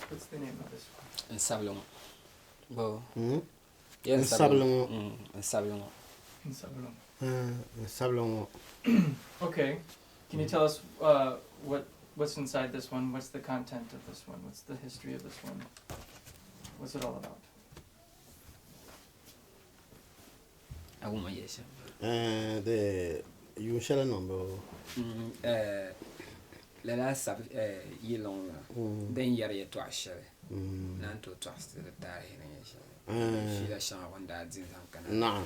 What's the name of this one? Sabila Ngo. Bo. Yeah, Sabila Ngo. Sabila Ngo. Sabila Ngo. Okay. Can you tell us what's inside this one? What's the content of this one? What's the history of this one? What's it all about? The usual number. Lala sab yilong then yari to ashare. Nan to trust the tari she la shan wanda din kan. Nah.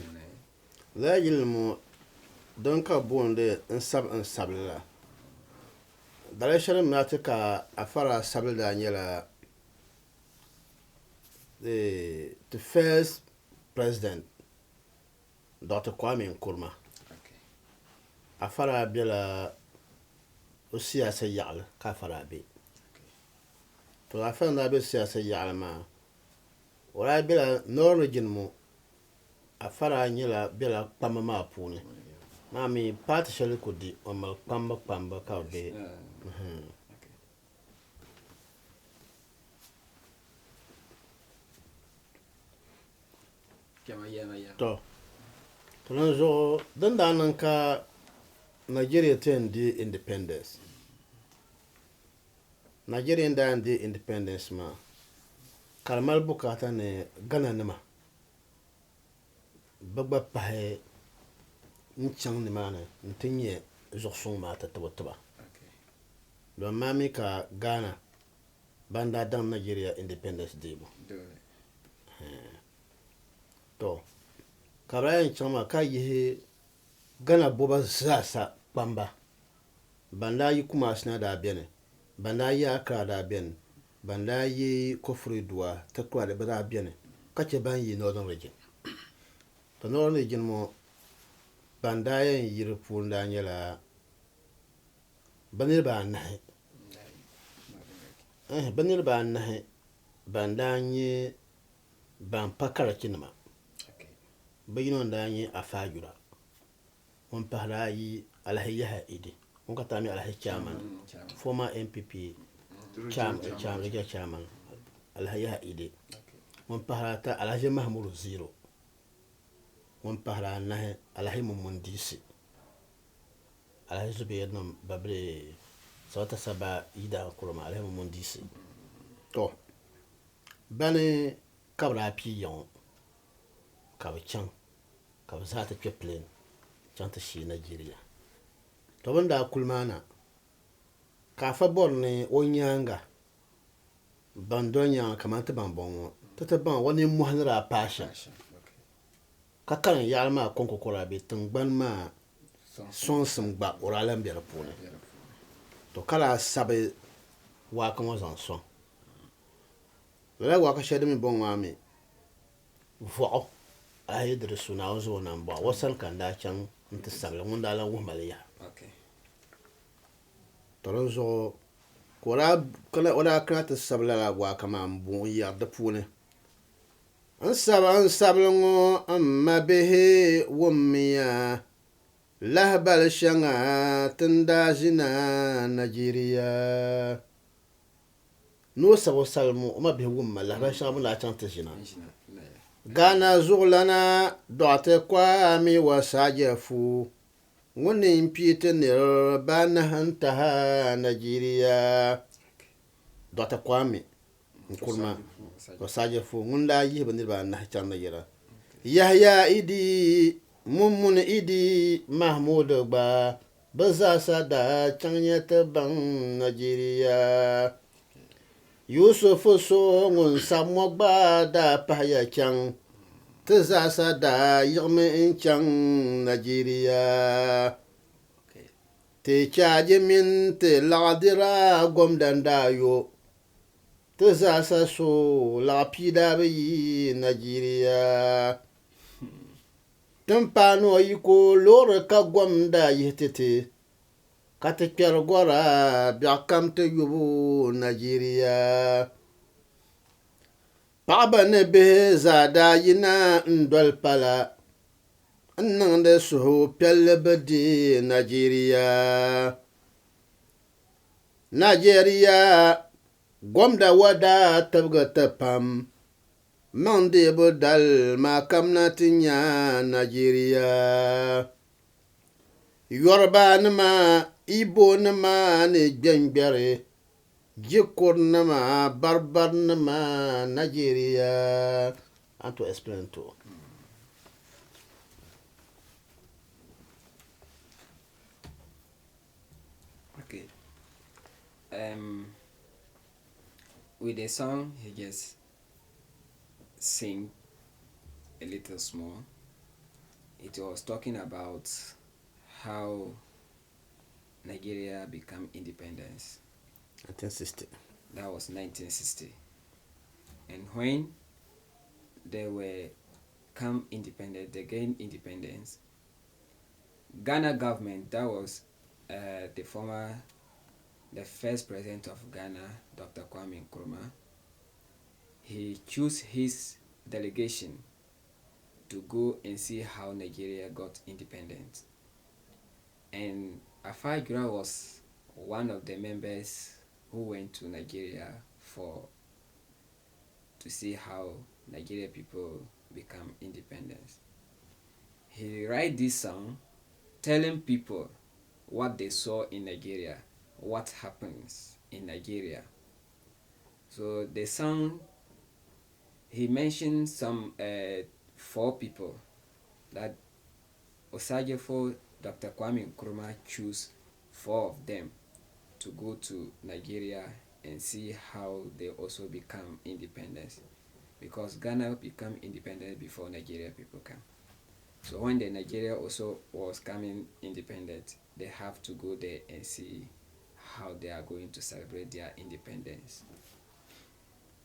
La yilmo don ka bonde en sabla. Dale shere matika afara sabla nyela the first president Dr. Kwame Nkrumah. Okay. Afara biela aussi à ces yal ka fara be. To afara na be siyasa yal ma. Ora biela no region mo afara nyela biela pamma ma puni. Mami party shall kudi o mal pamba ka be. To Tonzo dan ka Nigeria di independence. Nigeria di independence ma. Kalmal bukata ne Ghana nama. Bagba pahe nchang ni mana ntinye zoksung ma tataba. Lo mami ka Ghana banda dan Nigeria independence debo. To Kabrayan chama ka yi Ghana boba zasa bamba. Banda yi kuma asna da bene. Banda yi Accra da bene. Banda yi Kofri Dua takwa da bada bene. Kache ban yi Northern Region. To Northern Region mo banda yi yiripun da nyela banir ba nahi. Banir ba nahi. Banda yi ban pakara kinama. Bayinon da yi afajura. On pahrayi alhayaha idi. On katami alhay chairman. Former MPP chairman. Alhayaha idi. On pahrata alhaji Mahmoud Zero. On pahra nahe alhaji Mumundisi. Alhaji Zubiyadnam babre sawata saba ida kurama alhaji Mumundisi. To bani kabra piyon kabchang kabzata plane chanta shi Nigeria. To banda kulmana kafa borne onyanga bandonya kamata bambon tata ban wani muhanra pasha kakan yalma konko kora be tungban ma sonsum gba oralam bere pone to kala sabe wa kan wazan son la wa ka shedemi bon mami vo ay idrisu na ozo namba wasan kan da can nta sabla ngunda la wumaliya. Okay. Toronzo kora kala ora krata sabla la wa kama mbu ya da pune. An sabla ngo amma bihi wummiya lahbal shanga tanda zina Nigeria. No sabo salmu ma bihi wumma lahbal shanga la chanta zina. Ghana Zulana Dr. Kwame Wasajefu Wuni Peter Nil Banahanta Nigeria Dr. Kwame Nkrumah Wasajefu Wunda Yibanira Nahachana Yera Yahya Idi Mumun Idi Mahmoud Ba Bazasada Chanyata Bang Nigeria Yusuf so ngun samogba da pahya chang tazasa da yigme chang Nigeria te chaje min te ladira gomdanda yo tazasa so la pida bi Nigeria tampano yiko lor ka gomda yitete Kateker gwara biakam te yubu Nigeria. Baba ne be zada yina ndol pala. Nang suhu pelle bedi Nigeria. Nigeria Gomda wada tabga pam. Mande bodal ma kamna tinya Nigeria. Yoruba nima, Igbo nima ni gbengbere. Jikor nima, Barbar nima, Nigeria. And to explain too. Okay. With the song, he just sing a little small. It was talking about how Nigeria became independence. 1960. That was 1960. And when they gained independence, Ghana government, that was the first president of Ghana, Dr. Kwame Nkrumah, he chose his delegation to go and see how Nigeria got independent. And Afajura was one of the members who went to Nigeria to see how Nigeria people become independent. He write this song telling people what they saw in Nigeria, what happens in Nigeria. So the song, he mentioned some 4 people that Osajefo Dr. Kwame Nkrumah chose 4 of them to go to Nigeria and see how they also become independent, because Ghana became independent before Nigeria people came. So when the Nigeria also was coming independent, they have to go there and see how they are going to celebrate their independence.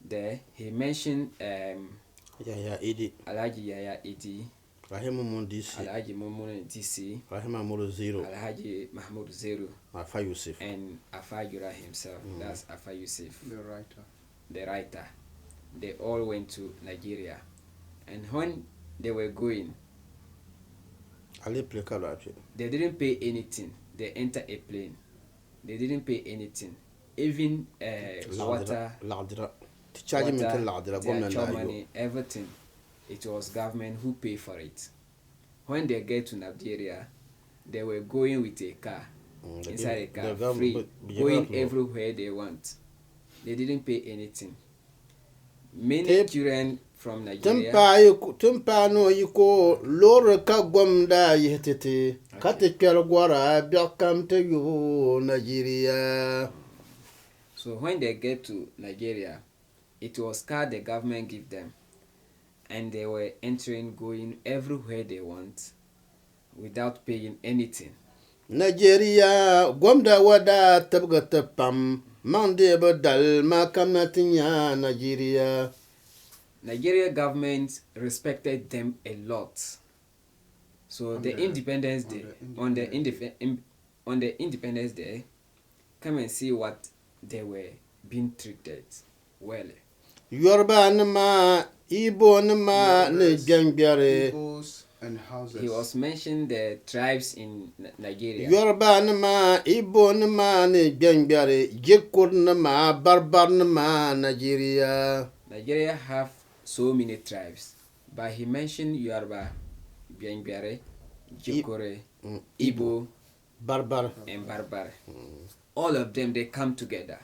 There he mentioned Yaya Idi. Alhaji Yaya Idi, Rahim Mundisi. Alhaji Mumun DC, Rahim Mahmoud Zero. Alhaji Mahmoud Zero, Afa Yusuf. and Afajura himself. That's Afa Yusuf, the writer. They all went to Nigeria, and when they were going, they didn't pay anything. They entered a plane. They didn't pay anything. Even water, their money, everything. It was government who paid for it. When they get to Nigeria, they were going with a car, inside a car, free, going everywhere they want. They didn't pay anything. Many children from Nigeria. Tumpa no yiko lor ka gwamda yetete kate gwara biakam te yo Nigeria. So when they get to Nigeria, it was car the government give them, and they were entering, going everywhere they want without paying anything. Nigeria gwamda wada tabga tapam mande badal makamatinya Nigeria. Nigeria government respected them a lot. So on the Independence Day, come and see what they were being treated well. Yoruba nama, Igbo nama ne jangbere. He was mentioning the tribes in Nigeria. Yoruba nama, Igbo nama ne jangbere. Jikor nama, Barbar nama Nigeria. Nigeria have so many tribes, but he mentioned Yoruba, Biengbere, Jikore, Igbo, Barbar, and Barbar. All of them, they come together,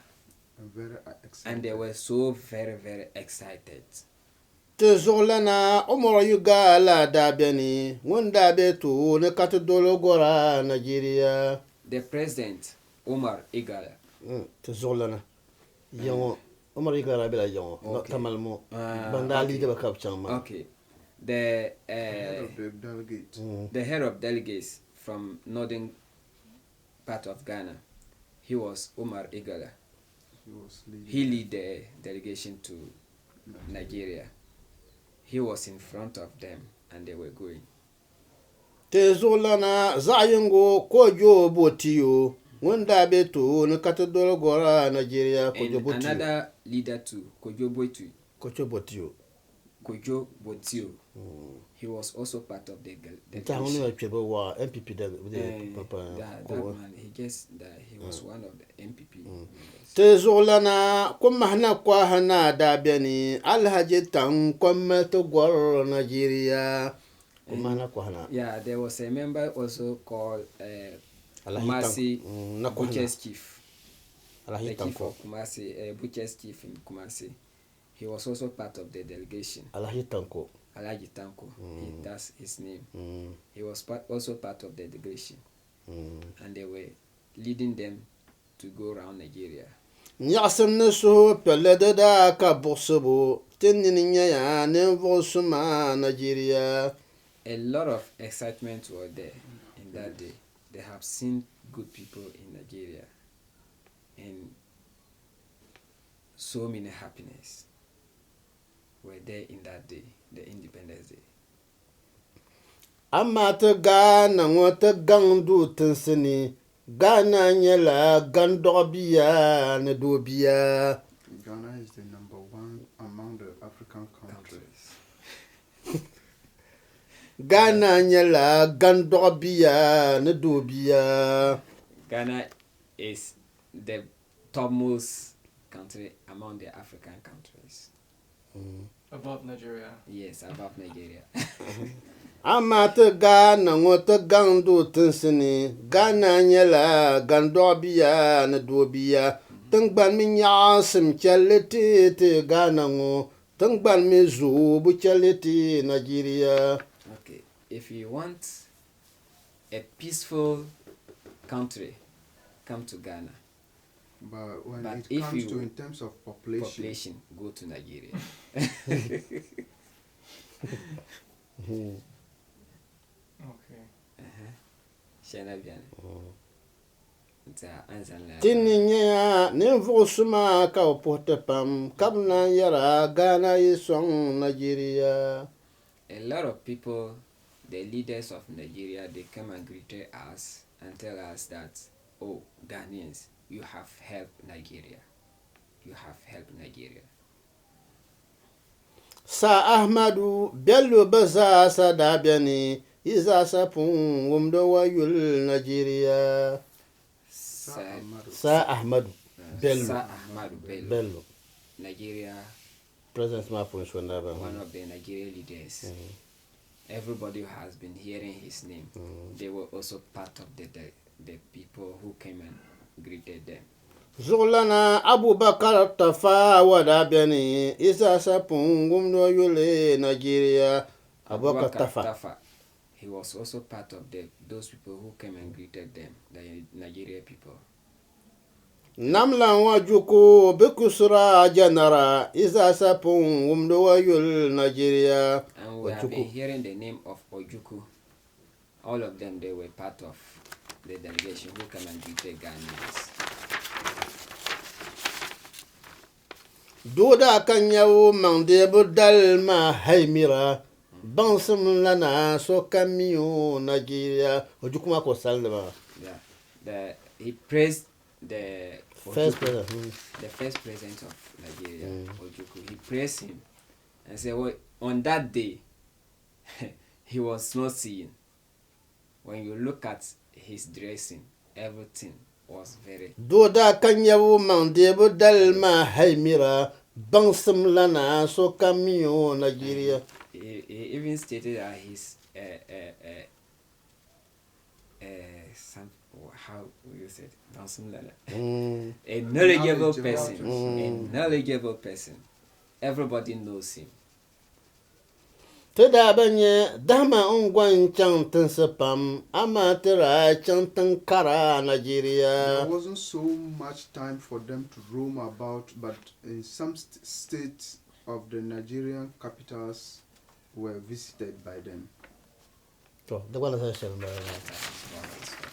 and they were so very, very excited. Tezolana omoro yuga la dabeni wanda betu ne katodolo gora Nigeria. The president Omar Igala. Tezolana yango Omar Igala bela yango not tamalmo bandali de bakapchama. Okay. The head of delegates from northern part of Ghana, he was Omar Igala. He lead the delegation to Nigeria. He was in front of them and they were going. Tezolana zayengo kojo botiyo wanda betu ne katodolo gora Nigeria kojo botiyo. Another leader too, Kojo Boitu. Kojo botiyo. Kojo Botio. He was also part of the ta hono delegation. ya twebe wa MPP da papa That man, he was one of the MPP members. te zolana ko mahna kwa hana da beni alhaji tan kwamma to gwar Nigeria ko mahna kwa hana Yeah, there was a member also called Alhaji Kumasi na kwa hana Butcher's Chief. alhaji The tan chief ko of Kumasi, Butcher's Chief in Kumasi. He was also part of the delegation. alhaji tan ko Alaji Tanko, that's his name. He was also part of the delegation, and they were leading them to go around Nigeria. nyaasem ne so pelede da ka boksebo tinni nya ya ne vosuma Nigeria A lot of excitement were there in that day. They have seen good people in Nigeria, and so many happiness were there in that day, the Independence Day. amma ta gana wata gandu tinsini Ghana nyela gandobiya ne dobiya Ghana is the number one among the African countries. Ghana nyela gandobiya ne dobiya Ghana is the topmost country among the African countries. Above Nigeria. Yes, above Nigeria. amma ta gana wata gandu tinsini Ghana nyela gandobiya ne dobiya tangban mi nyasim chalete te Ghana ngo tangban mi zubu chalete Nigeria Okay, if you want a peaceful country, come to Ghana. But when But it if comes you- to in terms of population, Population, go to Nigeria. Okay. Shana Biane. It's answer like Tini nya ne vosuma ka opote pam kabna yara Ghana yisong Nigeria a lot of people, the leaders of Nigeria, they come and greet us and tell us that, oh, Ghanaians, you have helped Nigeria. You have helped Nigeria. Sa Ahmadu Bello baza sa dabiani iza sa pun wumdo wa yul Nigeria Sa Ahmadu Bello Sa Ahmadu Bello. Bello Nigeria, President Mapun Shwandaba one of the Nigerian leaders. Everybody has been hearing his name. They were also part of the people who came and greeted them. Zulana Abubakar Tafa wa dabiani iza sa pun wumdo yul Nigeria Abubakar Tafa He was also part of those people who came and greeted them, the Nigerian people. Namla wa juku bekusura janara iza sa pun wumdo wa yul Nigeria And we have been hearing the name of Ojuku. All of them, they were part of the delegation who came and greeted Ghanaians. Doda kan yawo mangde budal ma haimira bansum lana so kamiyo Nigeria ojukuma ko salma Yeah, he praised the first Ojuku, president the first president of Nigeria, Ojuku. He praised him and said, well, on that day, he was not seen. When you look at his dressing, everything was very. Doda kan yawo mangde budal ma haimira bansum lana so kamiyo Nigeria He even stated that he's how will you say it? A knowledgeable person. A knowledgeable person. Everybody knows him. Tada banye dama ungwan chang tinsapam amatera chang tankara Nigeria there wasn't so much time for them to roam about, but in some states of the Nigerian capitals were visited by them. to da wala sa shan ba That is what it's for.